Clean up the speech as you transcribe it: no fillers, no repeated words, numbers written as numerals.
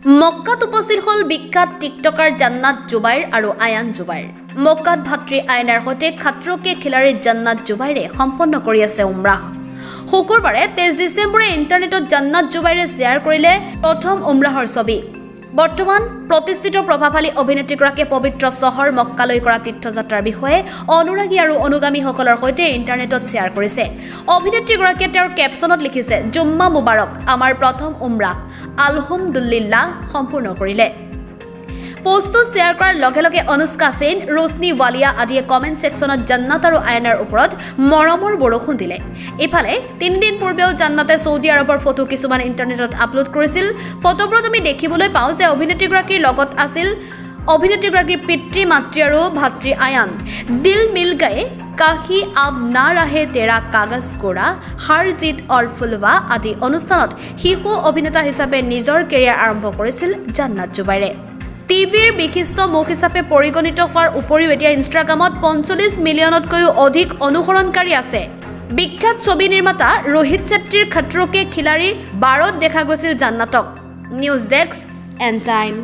মক্কাত উপস্থিত হল বিখ্যাত টিকটকাৰ জান্নাত জুবাইৰ আৰু আয়ান জুবাইৰ। মক্কাত ভাতৃ আয়নাৰ সৈতে খাত্ৰকে খিলাৰী জান্নাত জুবাইৰে সম্পন্ন কৰি আছে উমৰাহ। শুকুৰবাৰে 23 ডিচেম্বৰে ইণ্টাৰনেটত জান্নাত জুবাইৰে শ্বেয়াৰ কৰিলে প্ৰথম উমৰাহৰ ছবি। বৰ্তমান প্ৰতিষ্ঠিত প্ৰভাৱশালী অভিনেত্ৰীগৰাকীয়ে পবিত্ৰ চহৰ মক্কালৈ কৰা তীৰ্থযাত্ৰাৰ বিষয়ে অনুৰাগী আৰু অনুগামীসকলৰ সৈতে ইণ্টাৰনেটত শ্বেয়াৰ কৰিছে। অভিনেত্ৰীগৰাকীয়ে তেওঁৰ কেপশ্যনত লিখিছে, জুম্মা মুবাৰক, আমাৰ প্ৰথম উমৰাহ আলহামদুলিল্লাহ সম্পূৰ্ণ কৰিলে। পোষ্টটো শ্বেয়াৰ কৰাৰ লগে লগে অনুষ্কা সেন, ৰোশনী ৱালিয়া আদিয়ে কমেণ্ট ছেকশ্যনত জান্নাত আৰু আয়নাৰ ওপৰত মৰমৰ বৰষুণ দিলে। ইফালে 3 দিন পূৰ্বেও জান্নাতে ছৌদি আৰবৰ ফটো কিছুমান ইণ্টাৰনেটত আপলোড কৰিছিল। ফটোবোৰত আমি দেখিবলৈ পাওঁ যে অভিনেত্ৰীগৰাকীৰ লগত আছিল অভিনেত্ৰীগৰাকীৰ পিতৃ মাতৃ আৰু ভাতৃ আয়ান। দিল মিল গায়ে, কাহি আব না ৰাহে তেৰা কাগজ কোৰা, হাৰ জিত অৰ ফুলৱা আদি অনুষ্ঠানত শিশু অভিনেতা হিচাপে নিজৰ কেৰিয়াৰ আৰম্ভ কৰিছিল জান্নাত জুবাইৰে। টিভিৰ বিশিষ্ট মুখ হিচাপে পৰিগণিত হোৱাৰ উপৰিও এতিয়া ইনষ্টাগ্ৰামত 45 মিলিয়নতকৈও অধিক অনুসৰণকাৰী আছে। বিখ্যাত ছবি নিৰ্মাতা ৰোহিত ছেট্টীৰ খাত্ৰকে খিলাৰী 12ত দেখা গৈছিল জান্নাতক। News desk, and time.